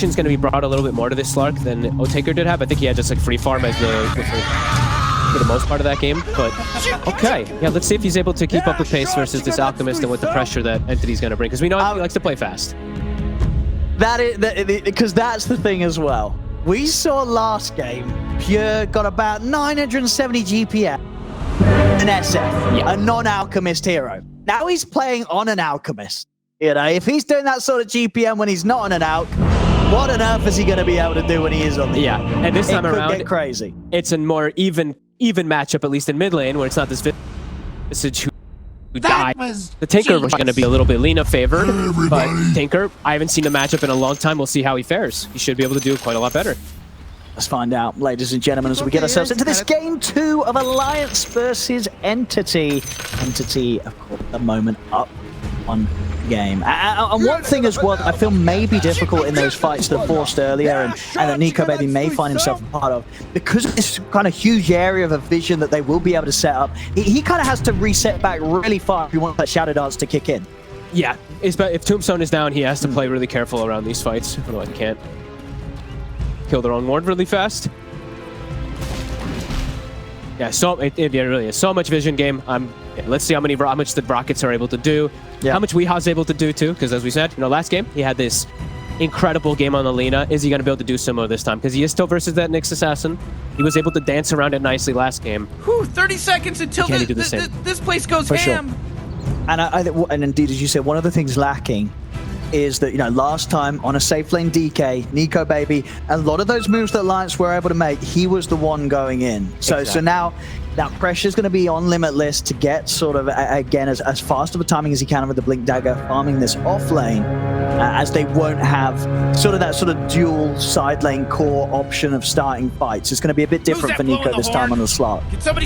Is going to be brought a little bit more to this Slark than Otaker did have. I think he had just like free farm as for the most part of that game. But okay, yeah, let's see if he's able to keep up with pace versus this Alchemist and with the pressure that Entity's going to bring. Because we know he likes to play fast. That is because that's the thing as well. We saw last game, Pure got about 970 GPM, an SF, a non-Alchemist hero. Now he's playing on an Alchemist. You know, if he's doing that sort of GPM when he's not on an Alch, what on earth is he going to be able to do when he is on the and this time around, get crazy. It's a more even matchup, at least in mid lane, where it's not this Visage who died. The Tinker was going to be a little bit Lina favored, but Tinker, I haven't seen a matchup in a long time. We'll see how he fares. He should be able to do quite a lot better. Let's find out, ladies and gentlemen, as we get ourselves into this game 2 of Alliance versus Entity. Entity, of course, at the moment up one game. And one thing as well that I feel may be difficult in those fights that forced earlier and that NiGMA may find himself a part of, because of this kind of huge area of a vision that they will be able to set up, he kind of has to reset back really far if he wants that Shadow Dance to kick in. Yeah, if Tombstone is down, he has to play really careful around these fights. Otherwise, he can't kill their own ward really fast. Yeah, it really is so much vision game. Let's see how much the Rockets are able to do. How much Weeha's able to do too, because as we said, last game he had this incredible game on the Lina. Is he going to be able to do similar this time? Because he is still versus that Nyx assassin. He was able to dance around it nicely last game. Whew, 30 seconds until this place goes ham. Sure. And indeed, as you said, one of the things lacking is that, last time on a safe lane DK, NiGMA, a lot of those moves that Alliance were able to make, he was the one going in. So now that pressure's going to be on Limitless to get sort of, again, as fast of a timing as he can with the Blink Dagger, farming this off lane, as they won't have that sort of dual side lane core option of starting fights. It's going to be a bit different for Nico this time on the Slark.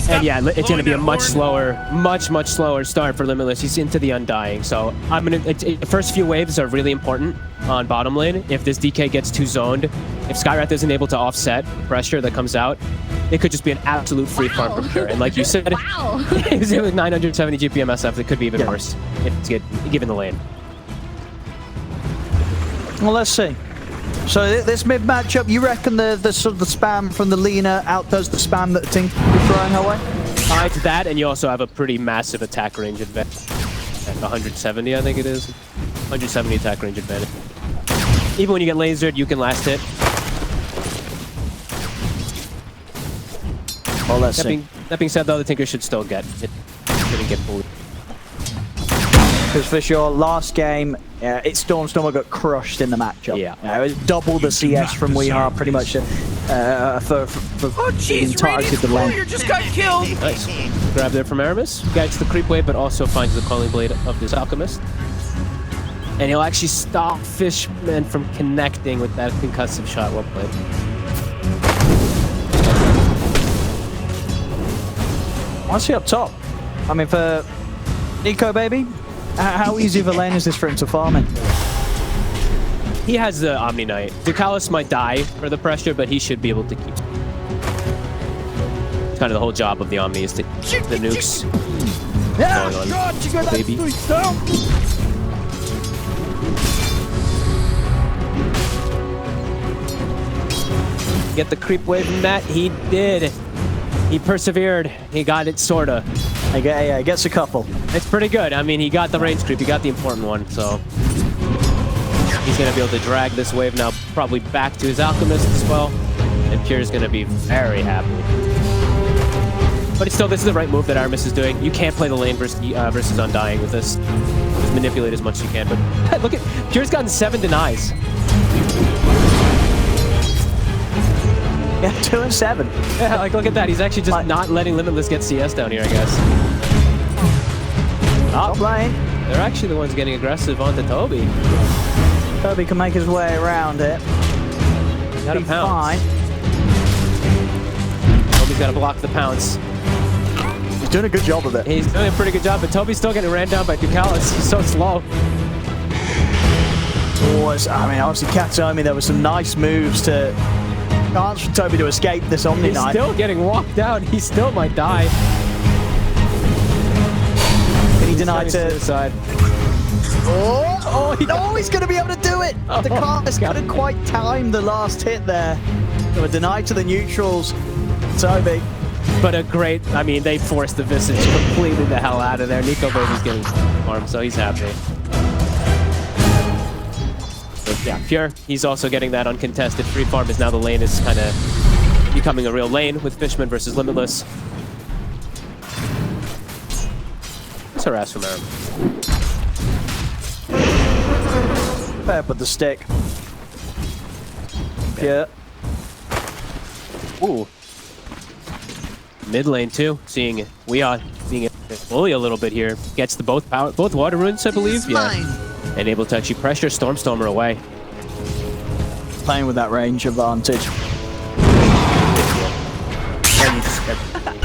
And yeah, it's going to be a much slower start for Limitless. He's into the Undying. So the first few waves are really important on bottom lane. If this DK gets too zoned, if Skywrath isn't able to offset the pressure that comes out, it could just be an absolute free farm from Pure. And like you said, it was with 970 GPM SF. It could be even worse if it's given the lane. Well, let's see. So this mid matchup, you reckon the sort of the spam from the Lina outdoes the spam that Tink is throwing her way? It's that, and you also have a pretty massive attack range advantage. At 170, I think it is. 170 attack range advantage. Even when you get lasered, you can last hit. Well, let's see. That being said, though, the Tinker should still get it. Shouldn't get bullied. Because for sure, last game, Storm got crushed in the matchup. It was double the CS from Weeha, pretty much for the entirety of the lane. You just got killed. Nice. Grab there from Aramis. Guides the creep wave, but also finds the calling blade of this Alchemist. And he'll actually stop Fishman from connecting with that concussive shot. Well played. What's he up top? I mean, for NiGMA, how easy of a lane is this for him to farm in? He has the Omni Knight. Ducalis might die for the pressure, but he should be able to keep. It's kind of the whole job of the Omni is to keep the nukes going on. Baby. Get the creep wave from that. He did. He persevered. He got it, sorta. Yeah, he gets a couple. It's pretty good. I mean, he got the range creep. He got the important one, so he's going to be able to drag this wave now probably back to his Alchemist as well. And Pure's going to be very happy. But it's still, this is the right move that Aramis is doing. You can't play the lane versus Undying with this. Just manipulate as much as you can. But look at, Pure's gotten 7 denies. Yeah, 2 and 7. Yeah, like look at that. He's actually just not letting Limitless get CS down here, I guess. Top lane. They're actually the ones getting aggressive onto Toby. Toby can make his way around it. Got a pounce. Toby's got to block the pounce. He's doing a good job of it. He's doing a pretty good job, but Toby's still getting ran down by Ducalis. He's so slow. I mean, obviously, Katomi, there were some nice moves to chance for Toby to escape this Omni Knight. He's still getting walked down. He still might die. He denied to... Suicide. Oh, he's going to be able to do do it. The Carlos couldn't quite time the last hit there. They were denied to the neutrals. Toby. But a great, I mean, they forced the Visage completely the hell out of there. Nico Baby's getting farmed, so he's happy. But yeah, Pure, he's also getting that uncontested free farm, as now the lane is kind of becoming a real lane with Fishman versus Limitless. Let's harass from Aram. Fair with the stick. Pure. Ooh. Mid lane too, seeing WEU being bully a little bit here. Gets the both water runes, I believe. Yeah. And able to actually pressure Stormstormer away. Playing with that range advantage.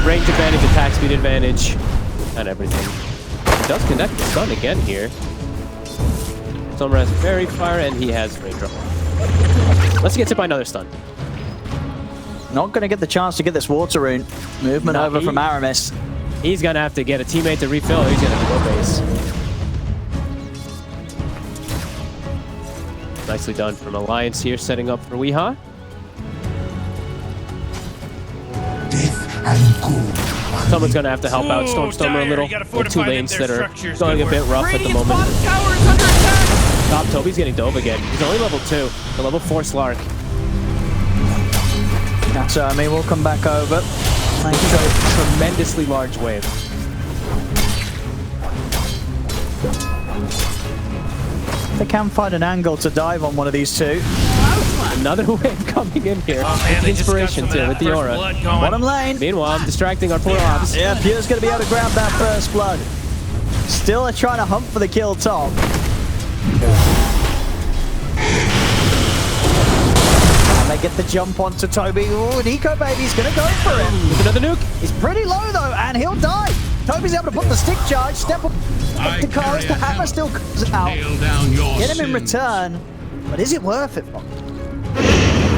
Range advantage, attack speed advantage, and everything. He does connect the stun again here. Stormer has Fairy Fire and he has Rain Drop. Let's get hit by another stun. Not going to get the chance to get this water rune. Movement over from Aramis. He's going to have to get a teammate to refill. He's going to have to go base. Nicely done from Alliance here, setting up for WEU. Someone's going to have to help out Stormstormer a little. With two lanes that are going a bit rough at the moment. Top Toby's getting dove again. He's only level 2. The level 4 Slark. That's I mean, we'll come back over. He's a tremendously large wave. They can find an angle to dive on one of these two. Another wave coming in here. Oh, man, Inspiration too with the aura. Bottom lane. Meanwhile, I'm distracting our poor ops. Yeah, Pure's going to be able to grab that first blood. Still trying to hunt for the kill top. They get the jump onto Toby. Oh, Nico Baby's gonna go for him. With another nuke. He's pretty low though, and he'll die. Toby's able to put the stick charge, step up to Carlos. The hammer still comes out. Get him in return, but is it worth it?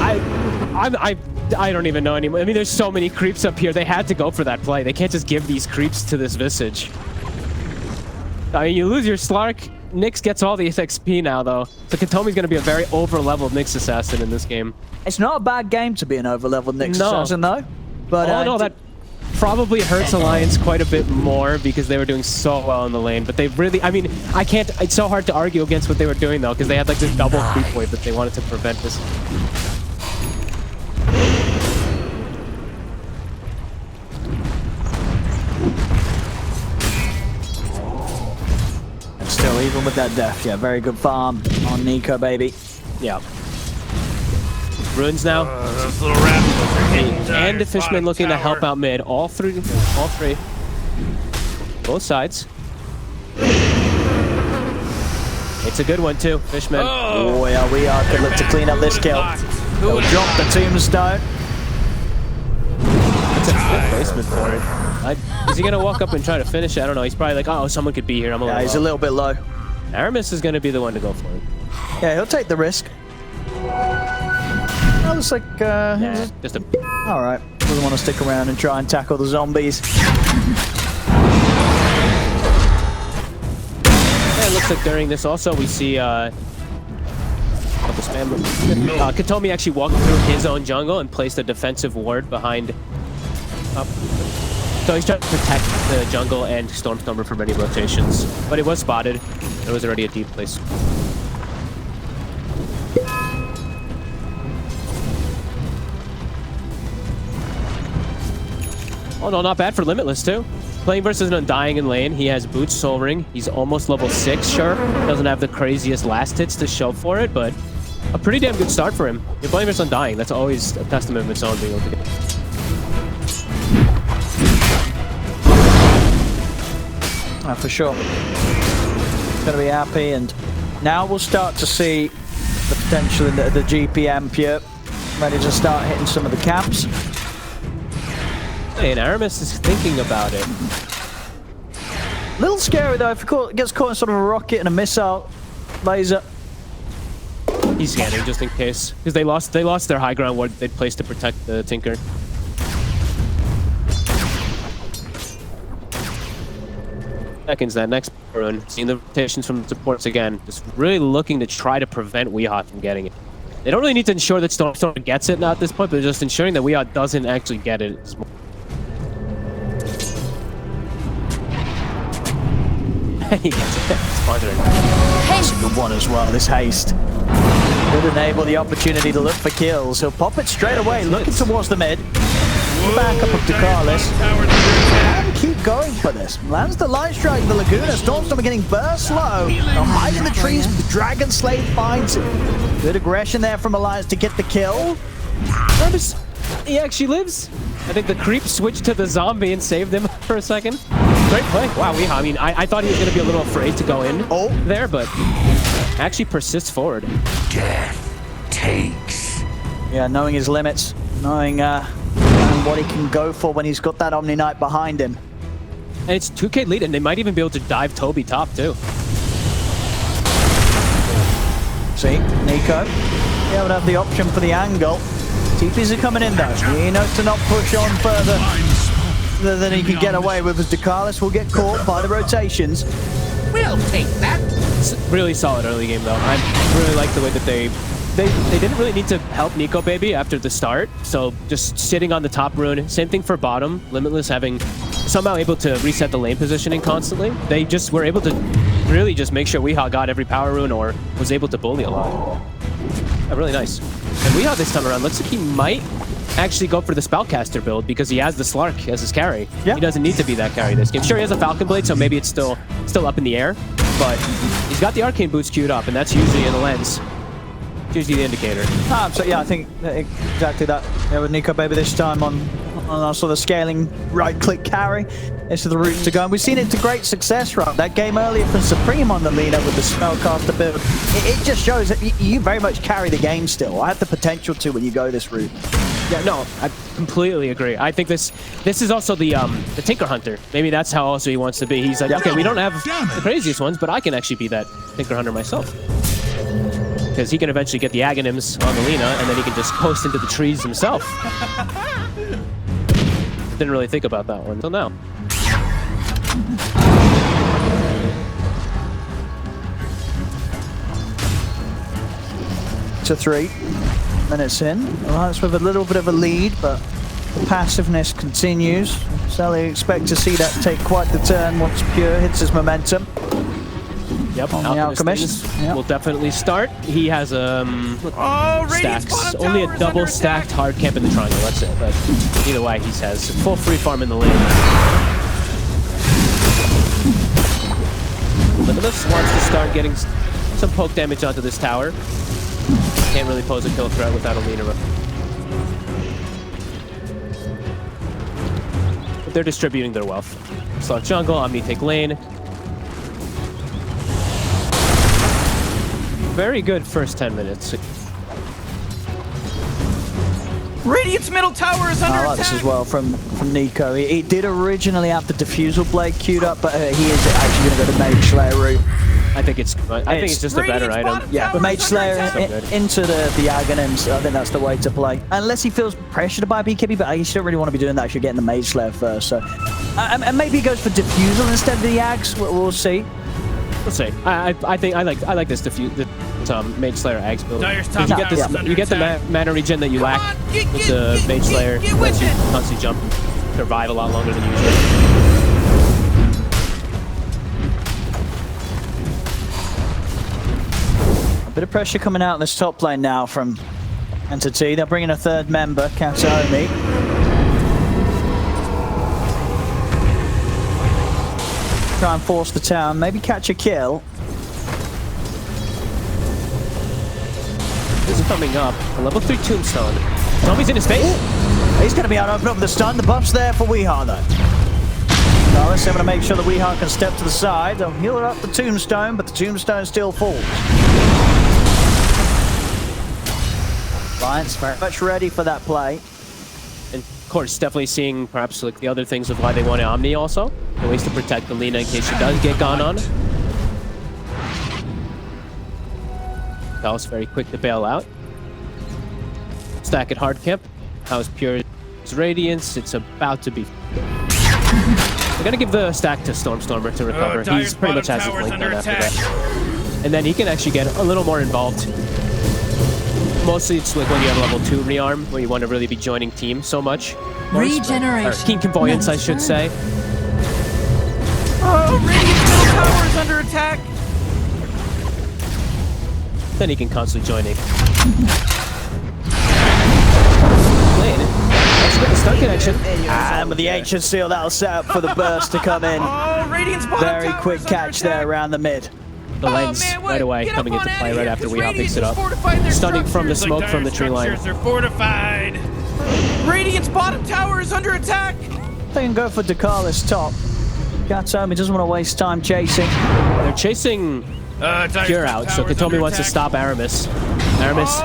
I don't even know anymore. I mean, there's so many creeps up here. They had to go for that play. They can't just give these creeps to this Visage. I mean, you lose your Slark. Nyx gets all the XP now, though. So Katomi's going to be a very over-leveled Nyx assassin in this game. It's not a bad game to be an over-leveled Nyx assassin, though. But no, that probably hurts Alliance quite a bit more because they were doing so well in the lane. But they really, I mean, I can't, it's so hard to argue against what they were doing, though, because they had like this double creep wave that they wanted to prevent this. Still, even with that death, yeah, very good farm on Nico Baby. Yeah. Runes now. Those little rabbits. And the Fishman looking to help out mid. All three. Both sides. It's a good one too, Fishman. Oh yeah, we could look to clean up this kill. They'll drop the tombstone. That's a good placement for it. Is he gonna walk up and try to finish it? I don't know. He's probably like, oh, someone could be here. I'm a little he's a little bit low. Aramis is gonna be the one to go for it. Yeah, he'll take the risk. Oh, looks like just a. All right, doesn't want to stick around and try and tackle the zombies. Yeah, it looks like during this also we see Katomi actually walked through his own jungle and placed a defensive ward behind. So he's trying to protect the jungle and Stormstormer from any rotations. But it was spotted. There was already a deep place. Oh no, not bad for Limitless too. Playing versus an Undying in lane. He has Boots, Soul Ring. He's almost level 6, sure. Doesn't have the craziest last hits to show for it, but a pretty damn good start for him. You're playing versus Undying. That's always a testament of its own being able to get. For sure. Gonna be happy, and now we'll start to see the potential in the GPM Pure. Ready to start hitting some of the camps. Hey, and Aramis is thinking about it. A little scary though, if he gets caught in sort of a rocket and a missile laser. He's scanning just in case. Because they lost their high ground ward they'd placed to protect the Tinker. seconds, that next rune. Seeing the rotations from the supports again. Just really looking to try to prevent Weehaw from getting it. They don't really need to ensure that Stormstorm gets it now at this point, but just ensuring that Weehaw doesn't actually get it. He gets it. Sponsoring. That's a good one as well, this haste. Could enable the opportunity to look for kills. He'll pop it straight away, looking towards the mid. Back up to Carlos. And keep going for this. Lands the light strike, the Laguna. Stormstorm are getting burst low. They'll hide in the trees. Dragon Slave finds it. Good aggression there from Alliance to get the kill. Notice he actually lives. I think the creep switched to the zombie and saved him for a second. Great play. Wow, Weehaw. I mean, I thought he was going to be a little afraid to go in there, but actually persists forward. Death takes. Yeah, knowing his limits, knowing what he can go for when he's got that Omni Knight behind him. And it's 2K lead, and they might even be able to dive Toby top, too. See, Nico, he would have the option for the angle. TPs are coming in, though. He knows to not push on further than he can get away with, as DeCarlos will get caught by the rotations. We'll take that. It's really solid early game, though. I really like the way that they didn't really need to help Nico Baby after the start, so just sitting on the top rune. Same thing for bottom. Limitless having somehow able to reset the lane positioning constantly. They just were able to really just make sure Weehaw got every power rune or was able to bully a lot. Really nice. And Weehaw this time around looks like he might actually go for the Spellcaster build because he has the Slark as his carry. Yep. He doesn't need to be that carry this game. Sure, he has a Falcon Blade, so maybe it's still up in the air, but he's got the Arcane Boots queued up, and that's usually in the lens. It's usually the indicator. So yeah, I think exactly that. Yeah, with Nico Baby this time on sort of scaling right-click carry into the route to go. And we've seen it to great success, right? That game earlier from Supreme on the leader with the Spellcaster build. It just shows that you very much carry the game still. I have the potential to when you go this route. Yeah, no, I completely agree. I think this is also the Tinker Hunter. Maybe that's how also he wants to be. He's like, okay, we don't have the craziest ones, but I can actually be that Tinker Hunter myself. Because he can eventually get the Aghanims on the Lina, and then he can just post into the trees himself. Didn't really think about that one until now. To 3 minutes in. Alliance with a little bit of a lead, but the passiveness continues. So they expect to see that take quite the turn once Pure hits his momentum. Yep, on the Alchemist. Yep. Will definitely start. He has stacks. Only a double stacked hard camp in the triangle, that's it. But either way, he has full free farm in the lane. Limitless wants to start getting some poke damage onto this tower. Can't really pose a kill threat without a Lina. But they're distributing their wealth. Slot jungle, Omni take lane. Very good first 10 minutes. Radiant's middle tower is under I like attack. this as well from Nico. He did originally have the Diffusal Blade queued up, but he is actually going to go the Mage Slayer route. I think it's just a better item. Yeah, but Mage Slayer into the Aghanims, I think that's the way to play. Unless he feels pressured by BKB, but you still really want to be doing that if you're getting the Mage Slayer first. So, and maybe he goes for Diffusal instead of the Aghs. We'll see. We'll see. I think I like this Mage Slayer Aghs build. You get the mana regen that you lack with the Mage Slayer. Lets you constantly jump, survive a lot longer than usual. Bit of pressure coming out in this top lane now from Entity. They're bringing a third member, Kataomi. Try and force the town, maybe catch a kill. This is coming up. A level 3 Tombstone. Zombie's in his face. He's going to be able to open up the stun. The buff's there for Weehaw, though. Norris able to make sure that Weehaw can step to the side. They'll heal up the Tombstone, but the Tombstone still falls. Alliance very much ready for that play. And of course, definitely seeing perhaps like the other things of why they want Omni also. The ways to protect the Lina in case she does get gone on. That was very quick to bail out. Stack at hard camp. How's Pure's Radiance? It's about to be. They're gonna give the stack to Stormstormer to recover. He's pretty much has his blink done after that. And then he can actually get a little more involved. Mostly it's like when you have level 2 rearm, where you want to really be joining team so much. Regeneration. Or Keen Convoyance, I should say. Oh, Radiant's middle tower is under attack. Then he can constantly joining. Stun connection. And with the ancient seal, that'll set up for the burst to come in. Oh, Radiant's bottom Very tower quick is under catch there attack. around the mid. The lens right away Get coming up into on play out of right here, after 'cause WEU picks it up. Radiant's fortified their Stunning from the structures. smoke from the tree line. They're fortified. Radiant's bottom tower is under attack. They can go for Dakala's top. Katomi doesn't want to waste time chasing. They're chasing Pure out, so Katomi wants to stop Aramis. Aramis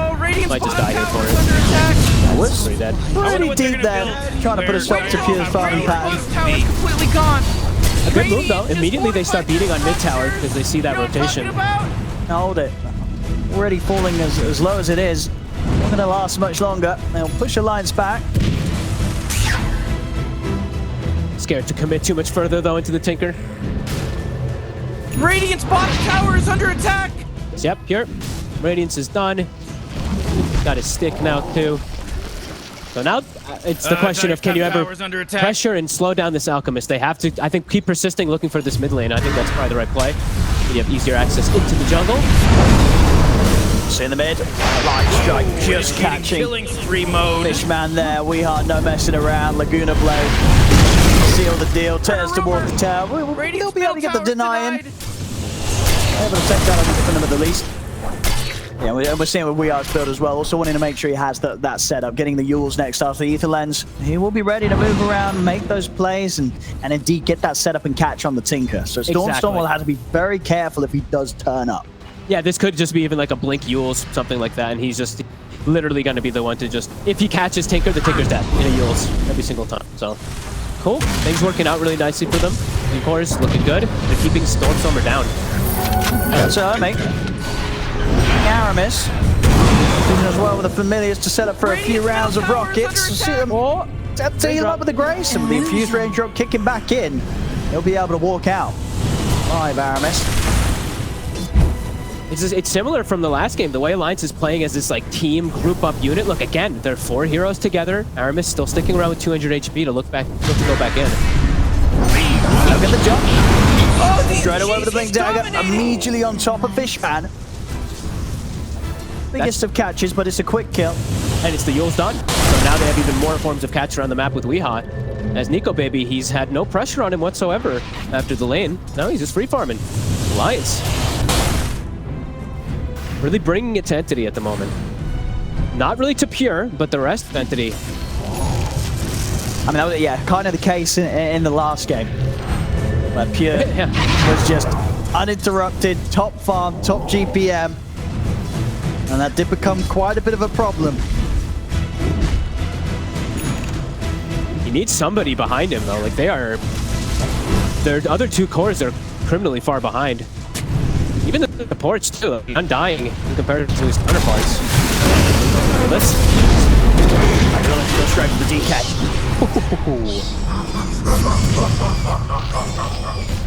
might just die here for it. That was Pretty dead. pretty deep there, trying to put a stop to Pure's farming pattern. Tower is completely gone. A good move though. Immediately they start beating on mid tower because they see that rotation. Hold it. Already falling as low as it is. Not going to last much longer. They'll push Alliance back. Scared to commit too much further though into the Tinker. Radiant's bottom tower is under attack. Yep, Pure. Radiance is done. Got his stick now too. So now it's the question of can you ever pressure and slow down this Alchemist. They have to, I think, keep persisting looking for this mid lane. I think that's probably the right play. You have easier access into the jungle. See in the mid. Light strike just catching. Killing spree mode. Fishman there. Weehart no messing around. Laguna Blade. Seal the deal. Turns towards the tower. We'll be able to get the denying. Able to take that from them at the least. Yeah, we're seeing with Weehart's build as well. Also wanting to make sure he has that setup. Getting the Yules next after the Ether Lens. He will be ready to move around, make those plays, and indeed get that setup and catch on the Tinker. So Stormstorm will have to be very careful if he does turn up. Yeah, this could just be even like a blink Yules, something like that, and he's just literally going to be the one to just, if he catches Tinker, the Tinker's dead in a Yules every single time. So, cool. Things working out really nicely for them. Blue cores looking good. They're keeping Stormstormer down. So, mate. Aramis. Doing as well with the familiars to set up for a few rounds of rockets. See them all. Team him up with the Grace, and with the infused raindrop kicking back in, he'll be able to walk out. Live, Aramis. It's similar from the last game. The way Alliance is playing as this like team group up unit. Look again, they're 4 heroes together. Aramis still sticking around with 200 HP to look to go back in. Look at the jump. Oh, Straight away with the blink dagger, immediately on top of Fishman. Biggest of catches, but it's a quick kill. And it's the Yule's done. So now they have even more forms of catch around the map with Weehat. As Nico Baby, he's had no pressure on him whatsoever after the lane. Now he's just free farming. Alliance. Really bringing it to Entity at the moment. Not really to Pure, but the rest of Entity. I mean, that was, yeah, kind of the case in the last game. Where Pure was just uninterrupted, top farm, top GPM. And that did become quite a bit of a problem. He needs somebody behind him, though. Like, their other 2 cores are criminally far behind. Even the ports, too. Like, Undying in comparison to his counterparts. Let's... Go straight for the DK.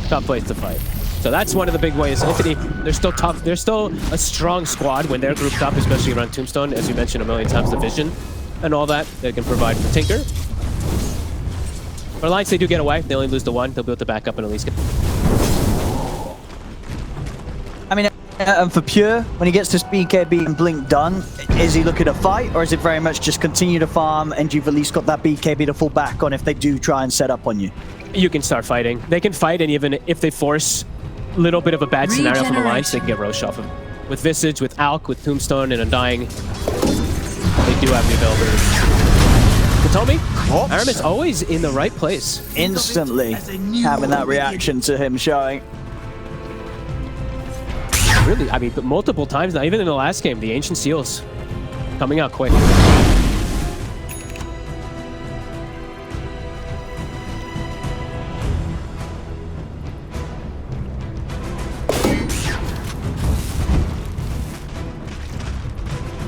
Tough place to fight. So that's one of the big ways. Entity, they're still tough. They're still a strong squad when they're grouped up, especially around Tombstone, as you mentioned a million times, the vision and all that they can provide for Tinker. For Alliance, they do get away. They only lose the 1. They'll be able to back up and at least get... I mean, and for Pure, when he gets this BKB and Blink done, is he looking to fight, or is it very much just continue to farm and you've at least got that BKB to fall back on if they do try and set up on you? You can start fighting. They can fight, and even if they force a little bit of a bad scenario from Alliance, they can get Roche off him. With Visage, with Alk, with Tombstone, and Undying, they do have the ability. Katomi, Aramis always in the right place. Instantly having that reaction to him showing. Really, I mean, but multiple times now, even in the last game, the Ancient Seals coming out quick.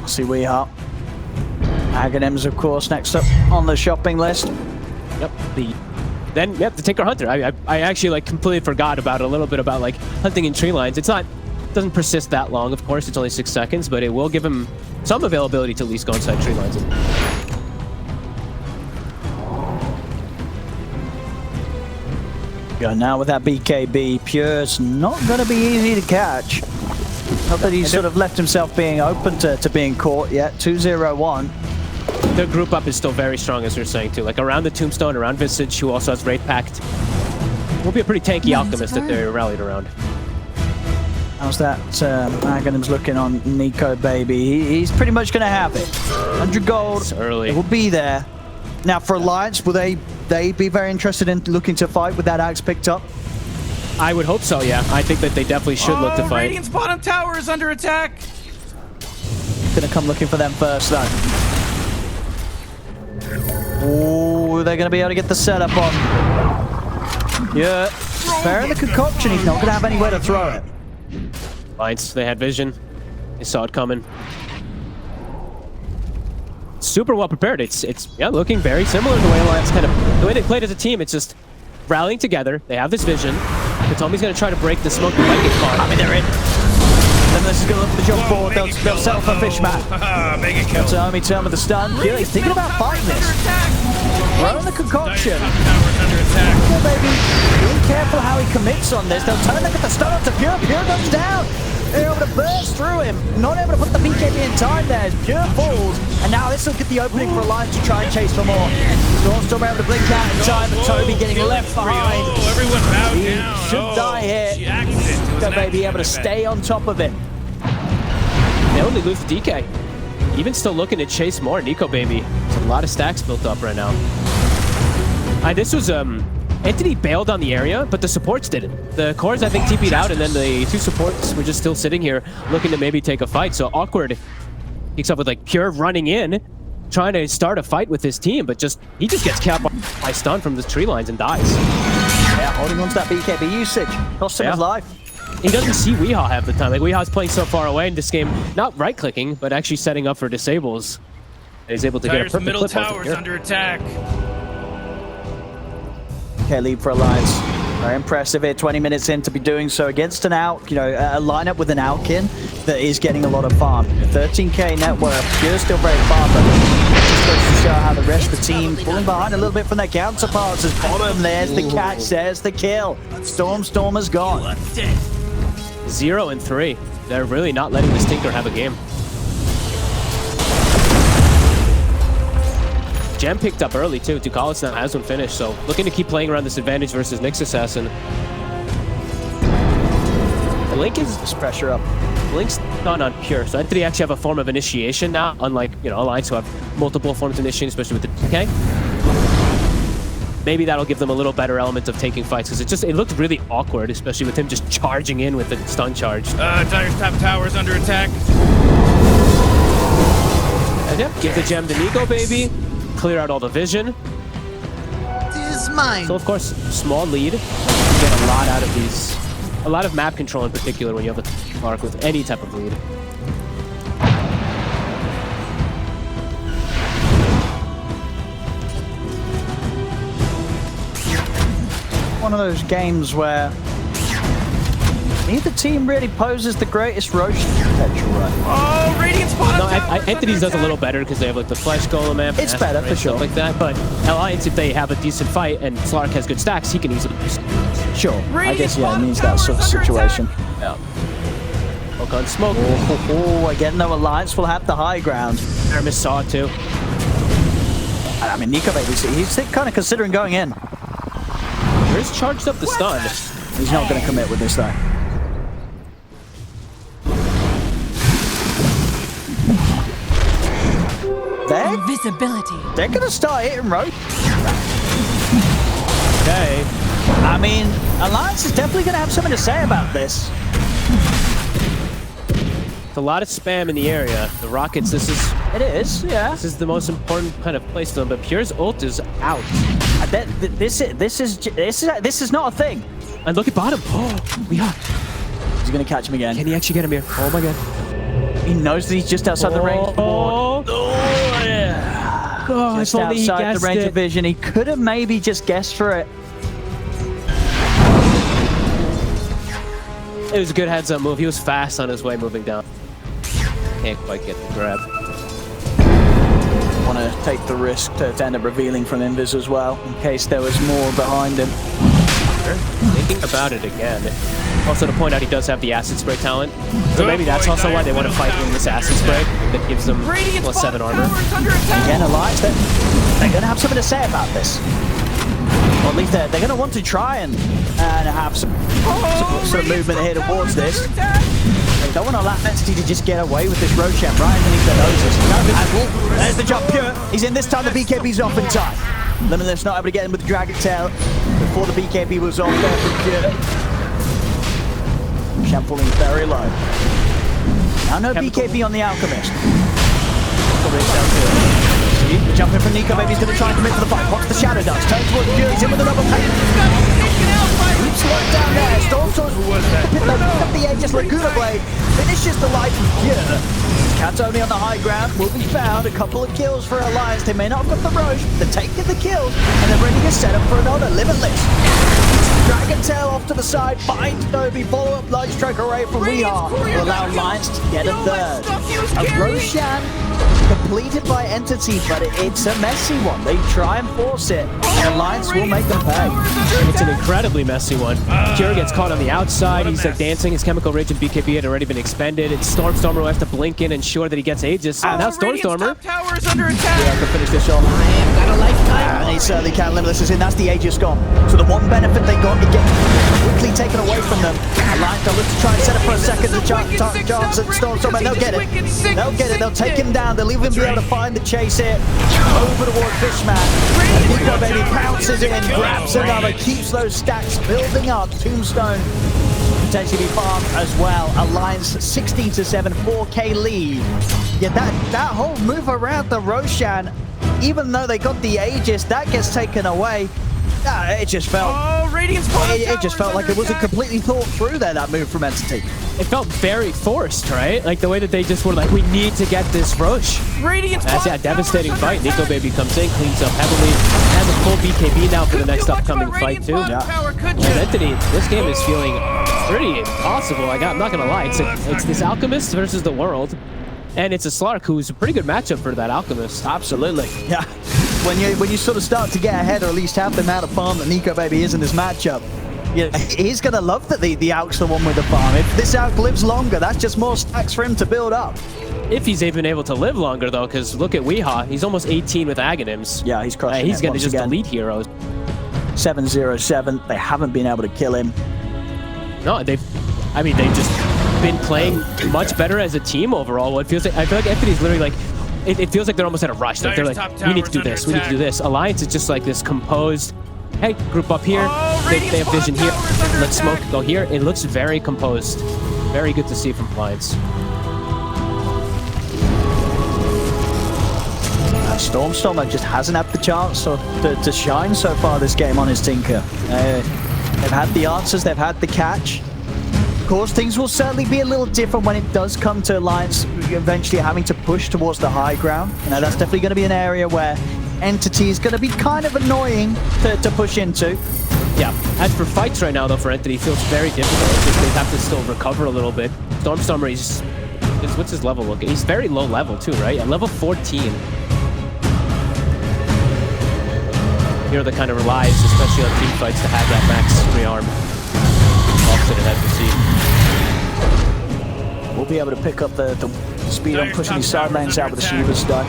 See Weehat. Aghanims, of course, next up on the shopping list. Yep, then, yep, the Tinker Hunter. I actually like completely forgot about it, a little bit about like hunting in tree lines. It doesn't persist that long, of course. It's only 6 seconds, but it will give him some availability to at least go inside tree lines. Yeah, now with that BKB, Pure's not going to be easy to catch. Not that he's sort of left himself being open to being caught yet. 2-0-1. Their group up is still very strong, as you're saying, too. Like around the Tombstone, around Visage, who also has Wraith Pact. Will be a pretty tanky Alchemist that they're rallied around. How's that Aghanim's looking on Nico, baby? He's pretty much going to have it. 100 gold. It's early. It will be there. Now, for Alliance, will they be very interested in looking to fight with that axe picked up? I would hope so, yeah. I think that they definitely should look to fight. Radiant's bottom tower is under attack. Gonna come looking for them first, though. Oh, they're gonna be able to get the setup on. Yeah, sparing the concoction. He's not gonna have anywhere to throw it. Alliance, they had vision. They saw it coming. Super well prepared. It's yeah, looking very similar to the way Alliance the way they played as a team. It's just rallying together. They have this vision. Katomi's going to try to break the smoke. They might get caught. I mean, they're in. Then this is going to look for the jump forward. They'll settle for Fishman. Mega kill. Katomi turn with the stun. Yeah, he's thinking about fighting this. Throwing the concoction. Yeah, baby. Being careful how he commits on this. They'll turn, they get the stun onto Pure. Pure goes down. They're able to burst through him. Not able to put the BKB in time there as Pure falls. And now this will get the opening for Alliance to try and chase for more. Storm's still able to blink out in time, but Toby getting left behind. Oh, everyone bowed He down. should die here. So baby able to stay on top of it. They only lose DK. Even still looking to chase more. Nico, baby. There's a lot of stacks built up right now. This was Entity bailed on the area, but the supports didn't. The cores, I think, TP'd out, and then the two supports were just still sitting here looking to maybe take a fight. So Awkward kicks up with like Pure running in, trying to start a fight with his team, but he just gets capped by stun from the tree lines and dies. Yeah, holding on to that BKB usage. Cost him his life. He doesn't see Weehaw half the time. Like, Weehaw's playing so far away in this game, not right-clicking, but actually setting up for disables. And he's able to get a perfect middle clip onto tower's Pure. under attack. Okay, lead for Alliance. Very impressive here, 20 minutes in to be doing so against an a lineup with an Alkin that is getting a lot of farm. 13k net worth, Pure still very far, but just goes to show how the rest of the team pulling behind a little bit from their counterparts. As bottom, there's the catch, there's the kill. Stormer's gone. 0 and 3. They're really not letting this Tinker have a game. Gem picked up early too. Ducalis now has one finished, so looking to keep playing around this advantage versus Nyx Assassin. Link is Just pressure up. Link's not on Pure, so Entity actually have a form of initiation now, unlike Alliance who have multiple forms of initiation, especially with the DK. Maybe that'll give them a little better element of taking fights, because it looked really awkward, especially with him just charging in with the stun charge. Tiger's top tower's under attack. And yeah, give the gem to Nico, baby. Clear out all the vision. Is mine. So of course, small lead. You get a lot out of these. A lot of map control in particular when you have a mark with any type of lead. One of those games where neither team really poses the greatest Roche potential, right? Oh, Radiant's bottom tower. Entities does a little better because they have like the Flesh Golem amp. It's better for sure, stuff like that. But Alliance, if they have a decent fight and Slark has good stacks, he can easily do something. Sure, I guess yeah, it needs that sort of situation. Yeah. Poke on smoke. Again, no Alliance will have the high ground. Aramis saw it too. I mean, Nico, baby, he's kind of considering going in. He's charged up the stun. He's not going to commit with this though. Invisibility. They're going to start hitting Roche. Okay. I mean, Alliance is definitely going to have something to say about this. It's a lot of spam in the area. The rockets, It is, yeah. this is the most important kind of place for them, but Pure's ult is out. This is not a thing. And look at bottom. Oh, we are. He's going to catch him again. Can he actually get him here? Oh my god. He knows that he's just outside the range. Oh, yeah. oh, Just if only he outside the guessed range it. of vision. He could have maybe just guessed for it. It was a good heads-up move. He was fast on his way moving down. Can't quite get the grab. Want to take the risk to end up revealing from Invis as well, in case there was more behind him. Thinking about it again. Also to point out, he does have the acid spray talent, so maybe that's also why they want to fight in this acid spray that gives them +7 armor. Again, Alliance, they're going to have something to say about this. Or at least they're going to want to try and have some movement here towards this. They don't want to allow Entity to just get away with this Roshan right underneath their noses. No, there's the jump pure. He's in this time. The BKB's off in time. Limitless not able to get him with the Dragon Tail before the BKB was off there from pure. Roshan falling very low. Now no BKB on the Alchemist. Jumping from Nico, maybe he's going to try and commit to the fight. Watch the Shadow Dance. Turns towards Pure. He's in with another pain. Keeps slowed down there. Stormstorm up the Aegis Laguna Blade. Finishes the life of Pure. Cat's only on the high ground. Will be found. A couple of kills for Alliance. They may not have got the Roche. They're taking the kills. And they're ready to set up for another. Limitless. Dragon Tail off to the side. Finds Dobby. Follow up Light Strike Array from Weehaw. Will allow Alliance to get a third. A Roshan completed by Entity, but it's a messy one. They try and force it, and Alliance will make them pay. It's an incredibly messy one. Pure gets caught on the outside. He's like dancing. His Chemical Rage and BKB had already been expended. It's Stormstormer who has to blink in and ensure that he gets Aegis. And now Stormstormer. Yeah, can finish this off. And he certainly can. Limitless is in. That's the Aegis gone. So the one benefit they got, it gets quickly taken away from them. Alliance will look to try and set up for a second. The chance at Stormstormer. They'll get it. They'll get it. They'll take him down. They'll even be able to find the chase here. Over towards Fishman. Nico Baby pounces in, grabs another, keeps those stacks building up. Tombstone potentially be farmed as well. Alliance 16-7, 4K lead. Yeah, that whole move around the Roshan, even though they got the Aegis, that gets taken away. It just felt. It just felt like it wasn't completely thought through there, that move from Entity. It felt very forced, right? Like the way that they just were like, we need to get this Roche. That's a devastating fight. Nico Baby comes in, cleans up heavily, has a full BKB now for the next upcoming fight too. Yeah. And Entity, this game is feeling pretty impossible. Like, I'm not gonna lie, it's this Alchemist versus the world, and it's a Slark who's a pretty good matchup for that Alchemist. Absolutely. Yeah. When you sort of start to get ahead, or at least have the amount of farm that Nico Baby is in this matchup, yeah, he's going to love that the Alk's the one with the farm. If this Alk lives longer, that's just more stacks for him to build up. If he's even able to live longer, though, because look at Weehaw. He's almost 18 with Aghanims. Yeah, he's crushing He's going to just again. delete heroes. 7-0-7. They haven't been able to kill him. No, they've just been playing much better as a team overall. It feels like, I feel like Entity's literally like, it feels like they're almost at a rush. Like they're like, we need to do this, we need to do this. Alliance is just like this composed, hey, group up here, they have vision here, let's smoke, go here. It looks very composed. Very good to see from Alliance. Stormstormer just hasn't had the chance to shine so far this game on his Tinker. They've had the answers, they've had the catch. Of course, things will certainly be a little different when it does come to Alliance eventually having to push towards the high ground. You know, that's definitely going to be an area where Entity is going to be kind of annoying to push into. Yeah, as for fights right now, though, for Entity, it feels very difficult because they have to still recover a little bit. Stormstormer, what's his level looking? He's very low level, too, right? At level 14. Hero that kind of relies, especially on team fights, to have that max rearm. Opposite ahead to see. We'll be able to pick up the speed on pushing these side lanes out with the Shivas done.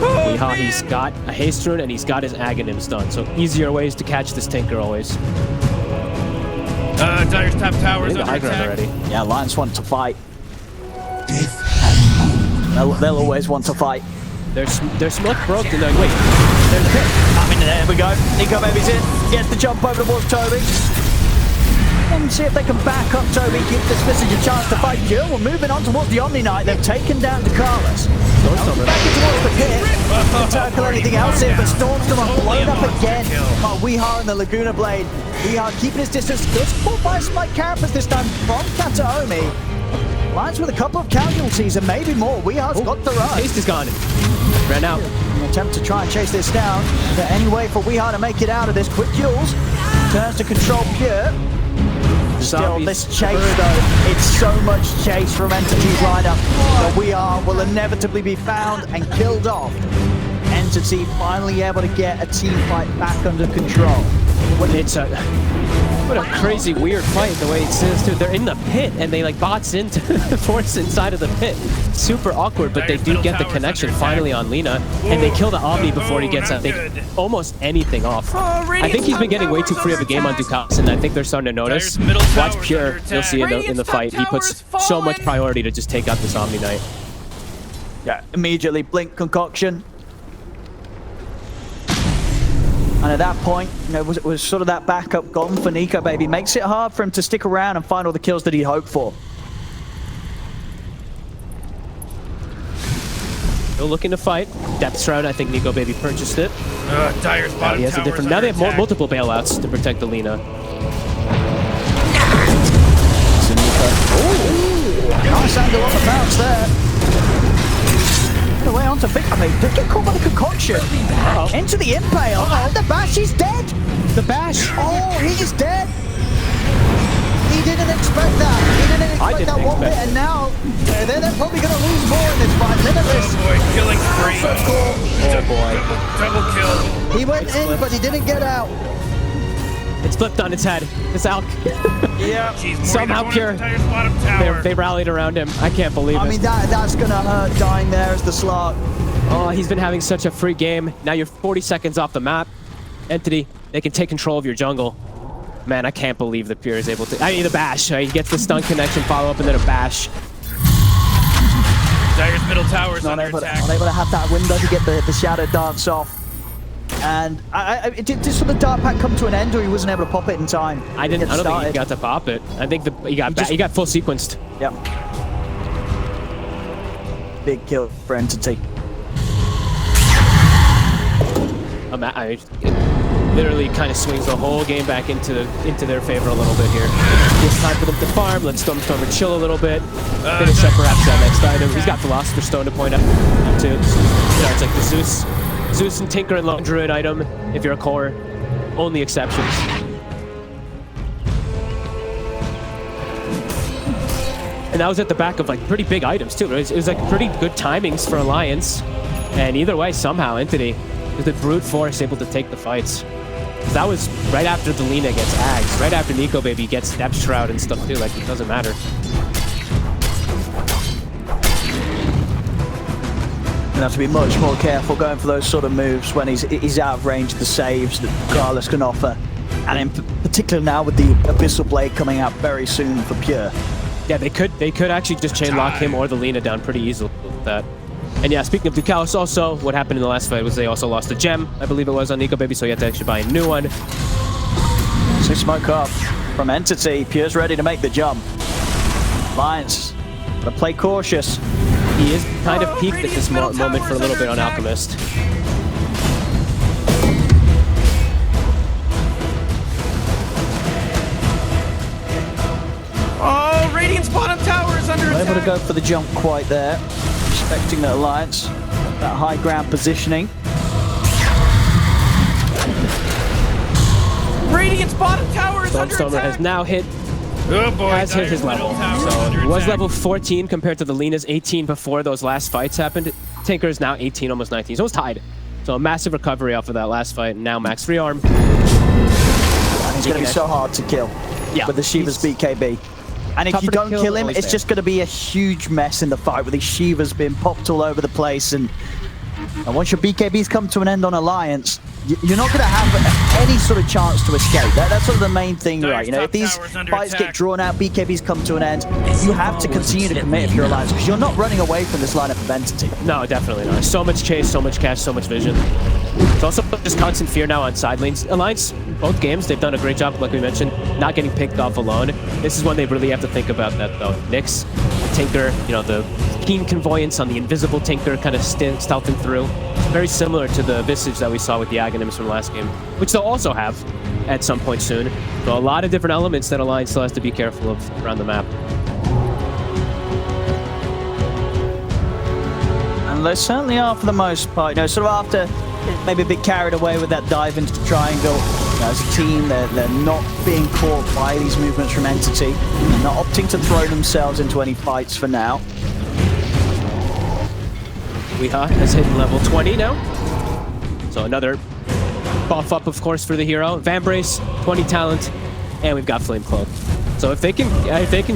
Weehaw, he's got a haste rune and he's got his Aghanims done, so easier ways to catch this Tinker always. Dire's top tower is the under high ground attack. already. Yeah, Alliance want to fight. They'll always want to fight. Their smoke broke and they're like, wait, There's a pit. I mean, there we go. Nico Baby's in. Gets the jump over towards Toby. And see if they can back up Toby, give this Visage a chance to fight. Jill, we're moving on towards the Omni Knight. They've taken down to Carlos. Stormstormer. Back towards the pit. Can't tackle anything else here, but Stormstormer blown up again. Oh, Weehaw and the Laguna Blade. Weehaw keeping his distance. Gets pulled by Smite Carapace this time from Kataomi. Lines with a couple of casualties and maybe more. Weehaw's got the run. Haste is gone. Ran out. An attempt to try and chase this down. Is there any way for Weehaw to make it out of this? Quick Jules turns to control Pure. Still, this chase though, it's so much chase from Entity's lineup that will inevitably be found and killed off. Entity finally able to get a team fight back under control. What a crazy, weird fight the way it says too. They're in the pit and they like bots into the force inside of the pit. Super awkward, but they do get the connection finally on Lina, and they kill the Omni before he gets, I think, almost anything off. I think he's been getting way too free of a game on Ducalis, and I think they're starting to notice. Watch Pure, you'll see in the fight, he puts so much priority to just take out this Omni Knight. Yeah, immediately blink concoction. And at that point, you know, was sort of that backup gone for Nico Baby. Makes it hard for him to stick around and find all the kills that he hoped for. Still looking to fight. Depth Shroud, I think Nico Baby purchased it. Dire's bottom He has a different. Now they have multiple bailouts to protect the Lina. Nice angle on the bounce there. The way onto Vic. I mean, don't get caught by the concoction. Into the impale. And the bash is dead. The bash. Oh, he's dead. He didn't expect that. He didn't expect that one bit, and now they're probably going to lose more in this fight. Limitless. Oh boy, killing spree. Oh boy. Double kill. He went in, but he didn't get out. It's flipped on its head. It's Alk. Yeah. Somehow Pure. They rallied around him. I can't believe it. I mean, that's going to hurt dying there as the slot. Oh, he's been having such a free game. Now you're 40 seconds off the map. Entity, they can take control of your jungle. Man, I can't believe that Pure is able to... I mean, the bash. He gets the stun connection, follow up, and then a bash. Dire's middle tower is under attack. Not able to have that window to get the shadow dance off. And did sort of dart pack come to an end, or he wasn't able to pop it in time? I don't think he got to pop it. I think he got full sequenced. Yep. Big kill for Entity. Literally kind of swings the whole game back into their favor a little bit here. It's time for them to farm. Let Stormstormer chill a little bit. Finish up perhaps that next item. He's got Philosopher's Stone to point out too. You know, it's like the Zeus and Tinker and Lone Druid item. If you're a core, only exceptions. And that was at the back of like pretty big items too. It was like pretty good timings for Alliance. And either way, somehow Entity, with the brute force, able to take the fights. That was right after the Lina gets Ags, right after Nico Baby gets Depth Shroud and stuff too, like it doesn't matter. You have to be much more careful going for those sort of moves when he's out of range of the saves that Carlos can offer. And in particular now with the Abyssal Blade coming out very soon for Pure. Yeah, they could actually just chain lock him or the Lina down pretty easily with that. And yeah, speaking of Ducalis also, what happened in the last fight was they also lost a gem, I believe it was, on Nico Baby, so he had to actually buy a new one. So smoke up from Entity. Pure's ready to make the jump. Alliance, gotta play cautious. He is kind of peaked at this moment for a little bit on Alchemist. Oh, Radiant's bottom tower is under attack. Able to go for the jump quite there. Respecting the Alliance, that high ground positioning. Radiant's bottom tower is under attack. Stormstormer has now hit, has hit his level. So he was level 14 compared to the Lina's 18 before those last fights happened. Tinker is now 18, almost 19. So it's tied. So a massive recovery off of that last fight. And now max free arm. And he's going to be so hard to kill with the Shiva's BKB. And if you don't kill him, it's just going to be a huge mess in the fight with these Shivas being popped all over the place. And once your BKBs come to an end on Alliance, you're not going to have any sort of chance to escape. That's sort of the main thing, right? You know, if these fights get drawn out, BKBs come to an end, you have to continue to commit if you're Alliance, because you're not running away from this lineup of Entity. No, definitely not. So much chase, so much cash, so much vision. It's also just constant fear now on side lanes. Alliance, both games, they've done a great job, like we mentioned, not getting picked off alone. This is when they really have to think about that, though. Nyx, Tinker, you know, the keen convoyance on the invisible Tinker kind of stealthing through. Very similar to the Visage that we saw with the Aghanims from last game, which they'll also have at some point soon. So a lot of different elements that Alliance still has to be careful of around the map. And they certainly are for the most part. You know, sort of after maybe a bit carried away with that dive into the triangle. You know, as a team, they're not being caught by these movements from Entity. They're not opting to throw themselves into any fights for now. WEU has hit level 20 now. So another buff up, of course, for the hero. Vambrace, 20 talent, and we've got Flame Cloak. So if they can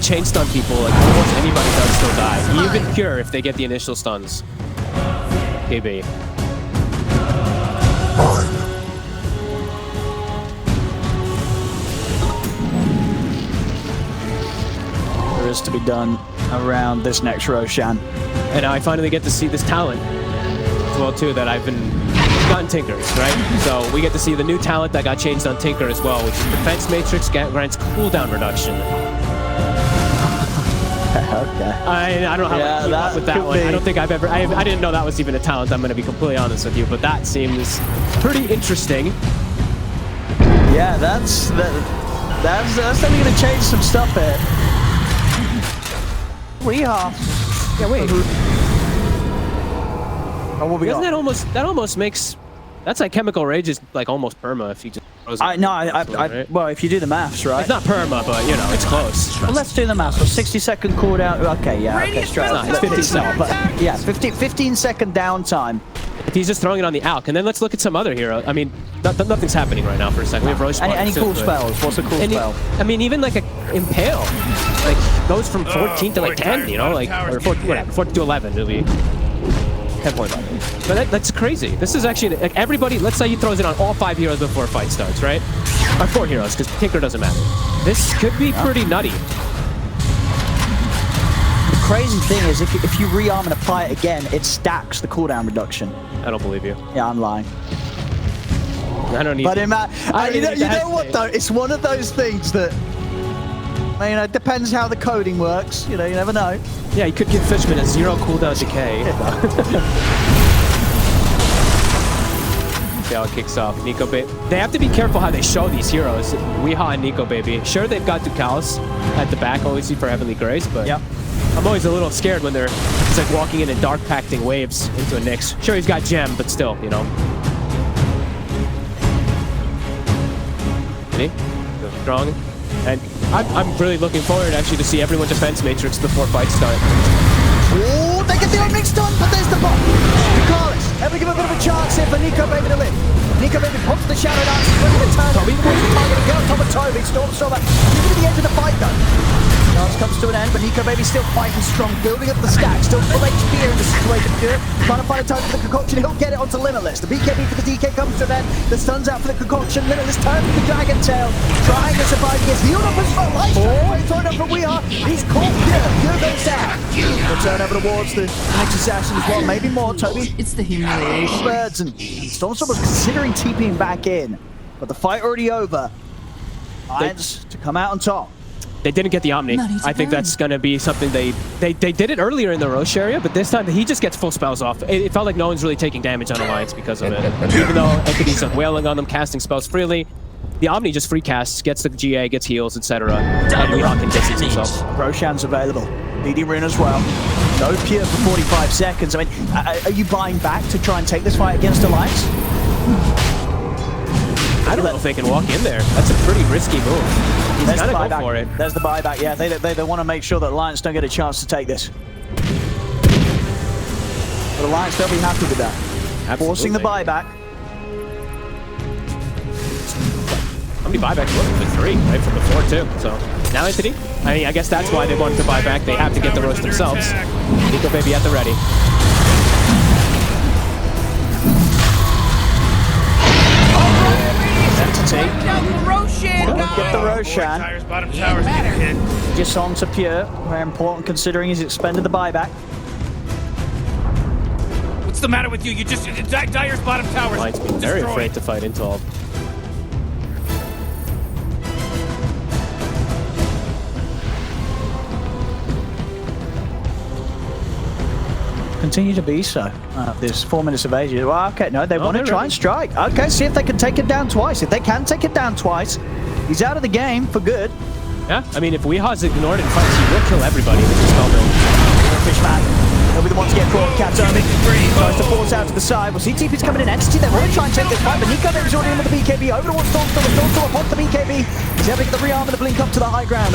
chain stun people, like almost anybody does still die. Even Pure if they get the initial stuns. KB. There is to be done around this next Roshan. And I finally get to see this talent as well too that I've been gotten Tinkers, right? So we get to see the new talent that got changed on Tinker as well, which is Defense Matrix grants cooldown reduction. Okay. I don't know how to keep up with that one. I don't think I've ever... I didn't know that was even a talent, I'm going to be completely honest with you, but that seems pretty interesting. Yeah, that's definitely going to change some stuff here. WEU. Yeah, wait. Oh, what we got? That almost makes... That's like Chemical Rage is like almost perma if you just... Right? Well, if you do the maths, right? It's not perma, but you know, it's close. Well, let's do the maths. So 60-second cooldown. Okay, yeah, okay, straight up. It's 15 seconds. But yeah, 15-second downtime. If he's just throwing it on the Alk, and then let's look at some other hero. I mean, nothing's happening right now for a second. We have Roche. Any cool spells? What's a cool spell? I mean, even like a Impale, like goes from 14 to like 10, you know, like or 14, whatever, 14 to 11. It'll be 10.5. But that's crazy. This is actually like everybody. Let's say he throws it on all 5 heroes before a fight starts, right? Or 4 heroes, because Tinker doesn't matter. This could be pretty nutty. The crazy thing is, if you rearm and apply it again, it stacks the cooldown reduction. I don't believe you. Yeah, I'm lying. I don't need. But you know what though? It's one of those things that, I mean, it depends how the coding works. You know, you never know. Yeah, you could give Fishman a 0 cooldown decay. See how it kicks off. Nico Baby. They have to be careful how they show these heroes. WEU and Nico Baby. Sure, they've got Ducalis at the back, obviously, for Heavenly Grace, but I'm always a little scared when it's like walking in and dark pacting waves into a Nyx. Sure, he's got Gem, but still, you know. Ready? Go strong. And I'm really looking forward, actually, to see everyone defense Matrix before fights start. Oh, they get the opening stun, but there's the bot. Ducalis, ever give a bit of a chance here for Nico Baby to live. Nico Baby pops the Shadow Dance, ready to turn. Toby wants to target and go on top of Toby. Stormstormer, even to the edge of the fight though. Dance comes to an end, but Nico Baby still fighting strong, building up the stack, still full HP here in the situation. Pure, trying to find a time for the concoction. He'll get it onto Limitless. The BKB for the DK comes to an end. The stun's out for the concoction. Limitless turns for the Dragon Tail. Trying to survive. He gets healed up as well. Life thrown up for WEU. He's caught Pure. Pure goes down. We'll turn over towards the next assassin as well. Maybe more, Toby. It's the humiliation. Birds and Stormstorm was considering TPing back in, but the fight already over. Lions to come out on top. They didn't get the Omni. I think that's going to be something they did it earlier in the Roche area, but this time he just gets full spells off. It felt like no one's really taking damage on Alliance because of it. Even though Entity's wailing on them, casting spells freely, the Omni just free casts, gets the GA, gets heals, etc. And WEU can distance himself. Roshan's available. BD Rune as well. No Pure for 45 seconds. I mean, are you buying back to try and take this fight against Alliance? I don't know if they can walk in there. That's a pretty risky move. He's gonna go for it. There's the buyback. Yeah, they want to make sure that Alliance don't get a chance to take this. But Alliance, they'll be happy with that. Absolutely. Forcing the buyback. How many buybacks were there? 3, right, from before too. So now Entity. I mean, I guess that's why they wanted to buy back. They have to get the roast themselves. Nico Baby at the ready. Get the Roshan. Just on to Pure. Very important considering he's expended the buyback. What's the matter with you? You just Dire's bottom tower. Alliance being very afraid to fight into all. Continue to be so. There's 4 minutes of age. Well, okay, no, they want to try and strike. Okay, see if they can take it down twice. If they can take it down twice, he's out of the game for good. Yeah, I mean, if WEU's ignored in fights, he will kill everybody with his spell build. Fishman They'll be the ones to get caught. Katomi tries to force out to the side. We'll see TP's coming in. Entity, they want to try and take this fight, but Nico Baby's already in with the BKB. Over towards Stormstormer. Stormstormer pops the BKB. He's able to get the rearm and the blink up to the high ground.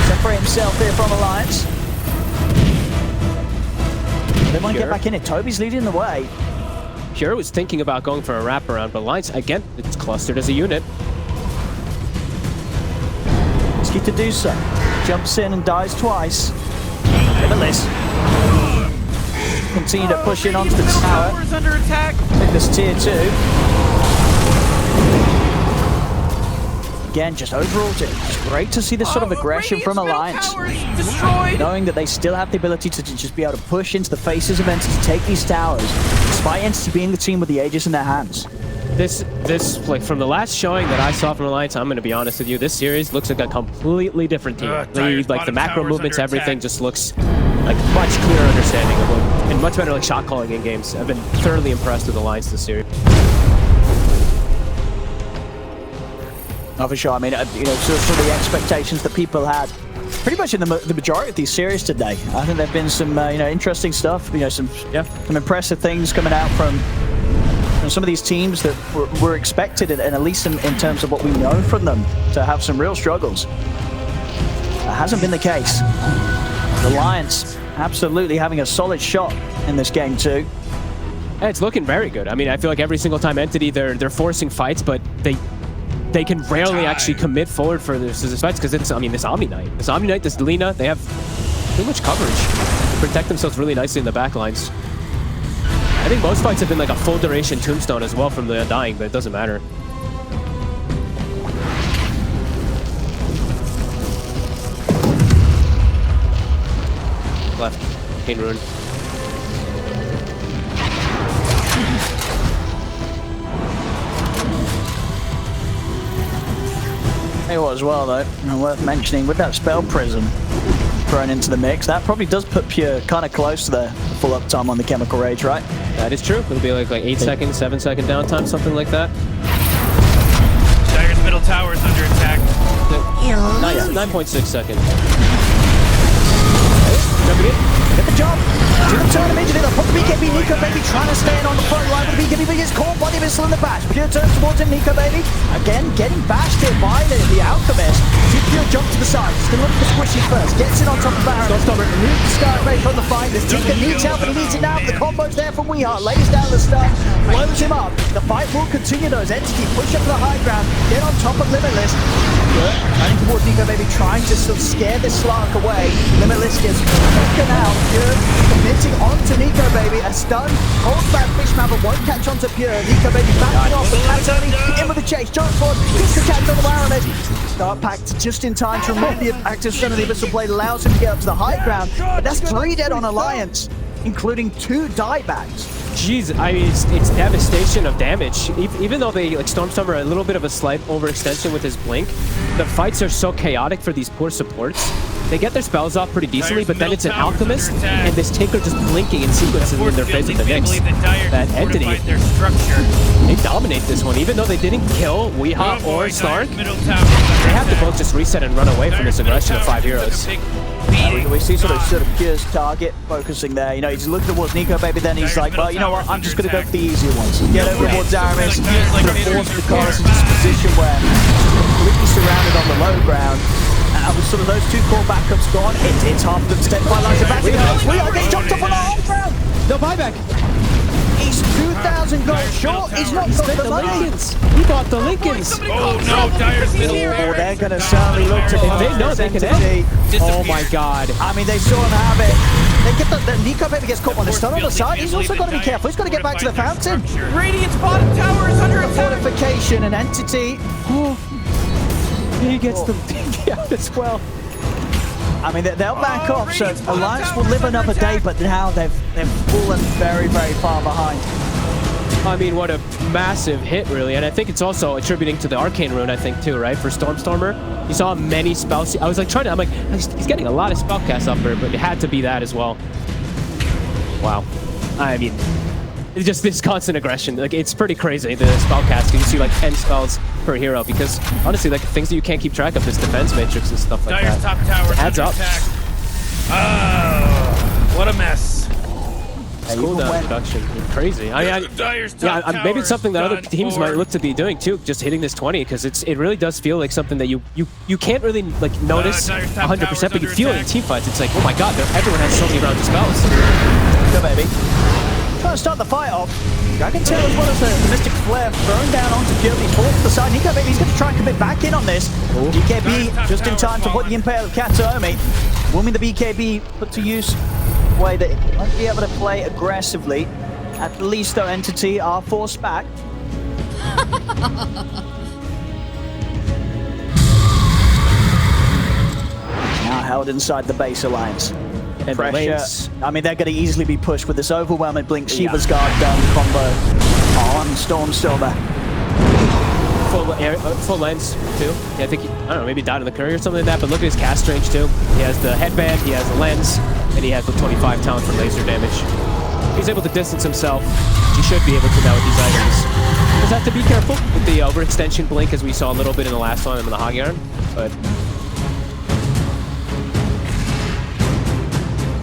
Separate himself here from Alliance. They want to get back in it. Toby's leading the way. Pure was thinking about going for a wraparound, but Alliance, again, it's clustered as a unit. Risky to do so. Jumps in and dies twice. Limitless. Continue to push in onto the tower. Tower's under attack. Take this tier 2. Again, just overall, it's great to see this sort of aggression from Alliance. Destroyed. Knowing that they still have the ability to just be able to push into the faces of Entity, take these towers, despite Entity being the team with the Aegis in their hands. This, like, from the last showing that I saw from Alliance, I'm going to be honest with you, this series looks like a completely different team. Like, the macro movements, everything just looks like much clearer understanding of it, and much better, like, shot calling in games. I've been thoroughly impressed with Alliance this series. Oh, for sure. I mean, you know, sort of the expectations that people had pretty much in the majority of these series today. I think there've been some, you know, interesting stuff. You know, some impressive things coming out from some of these teams that were expected, and at least in terms of what we know from them, to have some real struggles. That hasn't been the case. The Alliance absolutely having a solid shot in this game too. It's looking very good. I mean, I feel like every single time Entity, they're forcing fights, but they can rarely actually commit forward for this fights, because it's, I mean, this Omni Knight, this Lina, they have too much coverage to protect themselves really nicely in the back lines. I think most fights have been like a full duration tombstone as well from the Undying, but it doesn't matter. Left, Pain Rune. Tell you what as well though, and worth mentioning, with that Spell Prism thrown into the mix, that probably does put Pure kind of close to the full uptime on the Chemical Rage, right? That is true. It'll be like 8 seconds, 7 second downtime, something like that. Dire's middle tower is under attack. 9.6 seconds. Get the job. Do the turn immediately. They'll put the BKB. Nico Baby trying to stay in on the front line with the BKB, but gets caught by the missile in the bash. Pure turns towards him. Nico Baby again getting bashed here by the Alchemist. See Pure jump to the side. He's going to look for Squishy first. Gets in on top of Baron. Stormstormer needs to start away from the fight. This Tinker needs help, and he needs it now. The combo's there from WeHeart. Lays down the stun. Blows him up. The fight will continue though as Entity push up to the high ground. Get on top of Limitless. Running towards Nico Baby, trying to sort of scare this Slark away. Limitless gets taken out. Pure committing onto Nico Baby. A stun holds back Fishman, but won't catch onto Pure. Nico Baby backing off. In with the chase. John Ford gets the catch on the Baroness. Start packed just in time to remove the active stun of the Abyssal Blade. Allows him to get up to the high ground. But that's 3 dead on Alliance, including 2 diebacks. Jeez, I mean, it's devastation of damage. Even though they, like, Stormstormer, a little bit of a slight overextension with his blink, the fights are so chaotic for these poor supports. They get their spells off pretty decently, but then it's an Alchemist, and this Tinker just blinking in sequences in their face with the Nyx. That Entity, they dominate this one. Even though they didn't kill WeHeart or Slark, they have to both just reset and run away from this aggression of 5 heroes. We see sort of Pure's target focusing there. You know, he's looking towards Nico Baby, then he's like, well, you know what, I'm just going to go for the easier ones. Get over towards Aramis, force the Chorus into this position where he's completely surrounded on the low ground. And with sort of those 2 core backups gone, it's half of them stepped by lines of back. WeHeart gets jumped up on the high ground. No buyback. He's 2,000 gold short. He's not got the money. He bought the Lincolns. Oh no, Dire's middle Oh, they're going to certainly look to if they know they can end. Oh my god. I mean, they saw him have it. They get the Nico Baby gets caught on the stun on the side. He's also got to be careful. He's got to get back to the fountain. Radiant's bottom tower is under attack. Fortification and Entity. He gets the DK out as well. I mean, they'll back off, so Alliance will live another day, but now they've fallen very, very far behind. I mean, what a massive hit, really. And I think it's also attributing to the Arcane Rune, I think, too, right? For Stormstormer. You saw many spells. I was like I'm like, he's getting a lot of spell casts up there, but it had to be that as well. Wow. I mean, it's just this constant aggression. Like, it's pretty crazy, the spell casting. You see like 10 spells per hero, because honestly, like, things that you can't keep track of, this defense matrix and stuff like Dire's that. top tower adds up. attack. Oh. What a mess. Cooldown reduction, crazy. Maybe it's something that other teams might look to be doing too, just hitting this 20, because it really does feel like something that you can't really like notice 100%, but you feel it in team fights. It's like, oh my god, everyone has so many rounds of spells. Go, baby. Trying to start the fight off. Dragon Tail as well as the Mystic Flare thrown down onto Gil. He falls to the side. Nico Baby, he's going to try and commit back in on this. BKB just in time to put the Impale of Kataomi. Wilming the BKB put to use way that it might be able to play aggressively. At least though, Entity are forced back. Now held inside the base alliance. And Pressure. I mean, they're going to easily be pushed with this overwhelming Blink Shiva's Guard down combo on Stormstormer. Full lens too. Yeah, I think I don't know, maybe died in the curry or something like that. But look at his cast range too. He has the headband, he has the lens, and he has the 25 talent for laser damage. He's able to distance himself. He should be able to now with these items. Just have to be careful with the overextension blink, as we saw a little bit in the last one in the hog yarn. But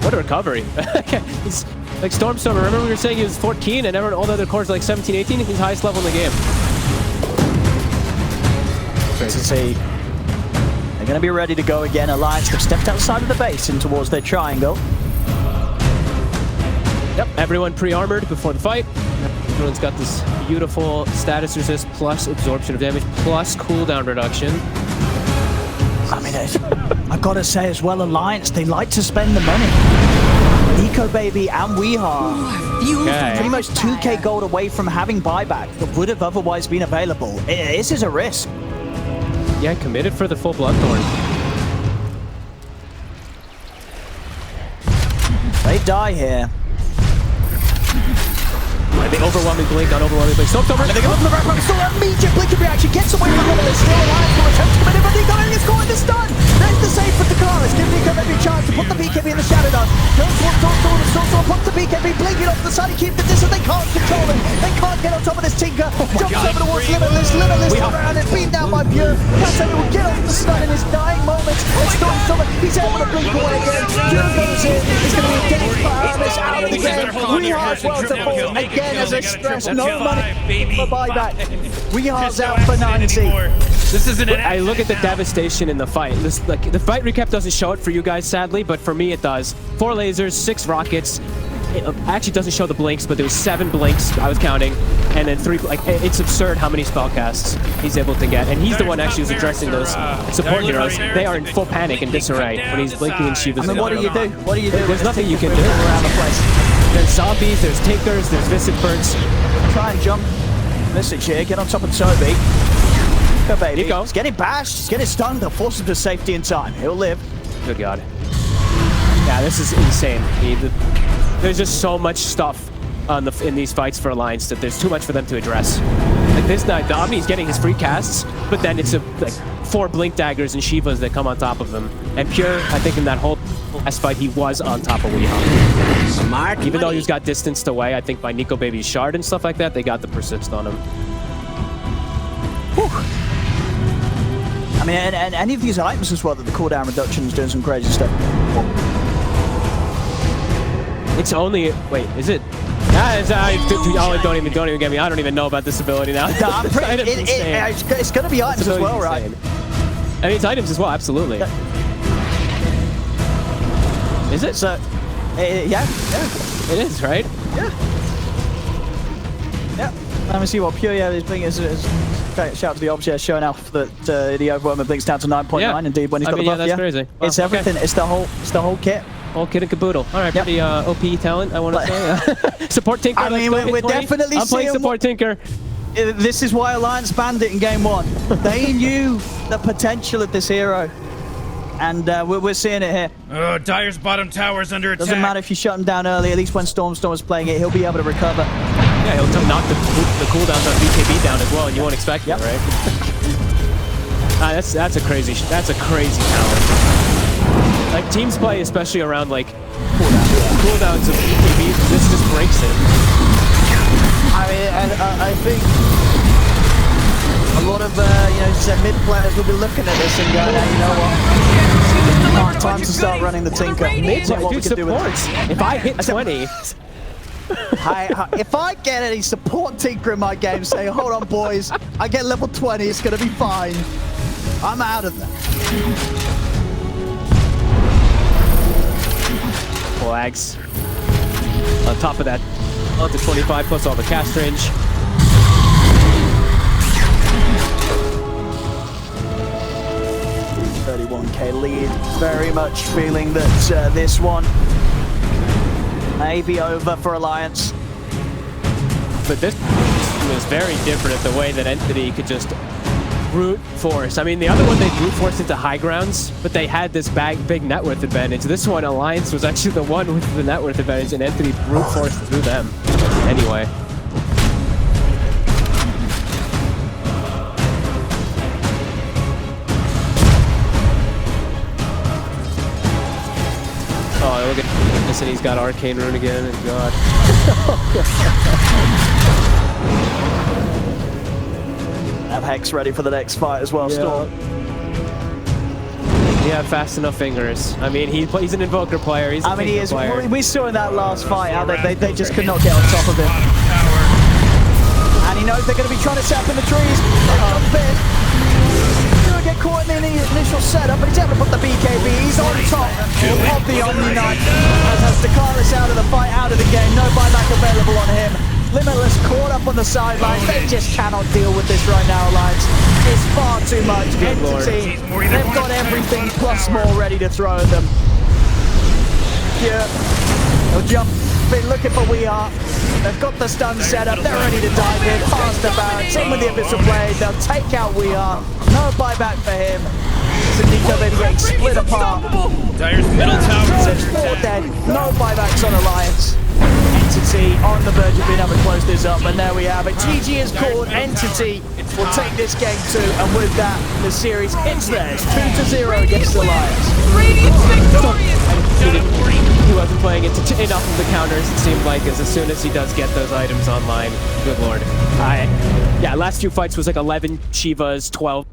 what a recovery. He's like Stormstormer. Remember we were saying he was 14 and all the other cores are like 17, 18? He's highest level in the game. They're going to be ready to go again. Alliance have stepped outside of the base in towards their triangle. Yep, everyone pre-armored before the fight. Everyone's got this beautiful status resist plus absorption of damage plus cooldown reduction. I mean, I've got to say as well, Alliance, they like to spend the money. Nico Baby and Weehaw, pretty much 2k gold away from having buyback that would have otherwise been available. This is a risk. Yeah, committed for the full Bloodthorn. They die here. The overwhelming blink on overwhelming blink. Stormstormer. And they go up to the right front. Still immediate blink reaction. Gets away from Limitless. Still Alliance will attempt to commit it, but Nico Baby is going to stun. There's the save for Takaris. Give Nico Baby a chance to put the BKB in the shadow dot. Goes towards Stormstormer. Puts the BKB blinking off the side. He keeps the distance. They can't control him. They can't get on top of this Tinker. Jumps over towards Limitless. Limitless around and beat down by Pure. Kataomi will get off the stun in his dying moments. And Stormstormer, he's able to blink away again. Pure goes in. It's going to be a game for Hermes out of the game. Weehaw well to fall again as a stress. No money for buyback. Weeha's out for 90. This isn't an I look at the devastation in the fight. This, like, the fight recap doesn't show it for you guys, sadly, but for me it does. 4 lasers, 6 rockets. It actually doesn't show the blinks, but there was 7 blinks, I was counting, and then 3, like, it's absurd how many spell casts he's able to get, and he's the one actually who's addressing those support heroes. They are in full panic and disarray when he's blinking and Shiva's. I mean, what do you do? What do you do? There's nothing you can do. Around the place. There's zombies, there's tinkers, there's viscid birds. Try and jump. Message here, get on top of Toby. Nico Baby. Nico. He's getting bashed, he's getting stunned. They'll force him to safety in time. He'll live. Good God. Yeah, this is insane. There's just so much stuff in these fights for Alliance that there's too much for them to address. Like this night, the Omni's getting his free casts, but then it's like 4 Blink Daggers and Shivas that come on top of him. And Pure, I think in that whole last fight, he was on top of Weehaw. Smart. Even though he got distanced away, I think by Nico Baby's shard and stuff like that, they got the persist on him. Whew. I mean, and any of these items as well, that the cooldown reduction is doing some crazy stuff. It's only, wait, is it? Don't even get me. I don't even know about this ability now. It's going to be items as well, right? I mean, it's items as well, absolutely. Is it? So, yeah. It is, right? Yeah. Let me see what Pure is doing. Shout out to the Obs, showing off that the overwhelming blinks down to 9.9. Indeed, when he's got the buff. That's crazy. Wow, it's everything. Okay. It's the whole kit. Whole kit and caboodle. All right, pretty OP talent, I want to say. Support Tinker. I mean, we're definitely I'm playing support Tinker. This is why Alliance banned it in game 1. They knew the potential of this hero. And we're seeing it here. Oh, Dire's bottom tower's under attack. Doesn't matter if you shut him down early. At least when Stormstormer's playing it, he'll be able to recover. Yeah, he'll knock the cooldowns on BKB down as well, and you won't expect it, right? That's a crazy talent. Like teams play, especially around like cooldowns of BKB. This just breaks it. I mean, and I think a lot of mid players will be looking at this and going, hey, you know what? Time to start running the Tinker. Mid, What we dude, can do with supports. If I hit 20... if I get any support Tinker in my game, say, hold on, boys, I get level 20, it's going to be fine. I'm out of there. Flags. On top of that, on to 25 plus all the cast range. $31K lead. Very much feeling that this one may be over for Alliance. But this was very different at the way that Entity could just brute force. I mean, the other one they brute forced into high grounds, but they had this big net worth advantage. This one, Alliance was actually the one with the net worth advantage, and Entity brute forced through them. Anyway. Oh, look at this, and he's got Arcane Rune again, and God. Have Hex ready for the next fight as well, Yeah. Storm. Yeah, fast enough fingers. I mean, he's an Invoker player. He's a he is. player. We saw in that last fight how they just could not get on top of him. And he knows they're going to be trying to set up in the trees. He'll get caught in the initial setup, but he's able to put the BKB. He's on top of the Omni Knight. Has Dakalis out of the fight, out of the game. No buyback available on him. Limitless caught up on the sidelines. They just cannot deal with this right now, Alliance. It's far too much. Entity, they've got everything plus more ready to throw at them. Yeah, they'll jump. Been looking for We Are. They've got the stun set up. They're ready to dive in. Past the barracks, in with the Abyssal Blade. They'll take out We Are. No buyback for him. So Nico then getting split apart. Dire's middle tower. There's 4 dead. No buybacks on Alliance. Entity on the verge of being able to close this up, and there we have it. GG is called. Entity will take this game too, and with that, the series it's theirs. 2-0 against Alliance. Radiant's victorious. He wasn't playing into enough of the counters, it seemed like, as soon as he does get those items online. Good lord. Yeah, last 2 fights was like 11 Shivas, 12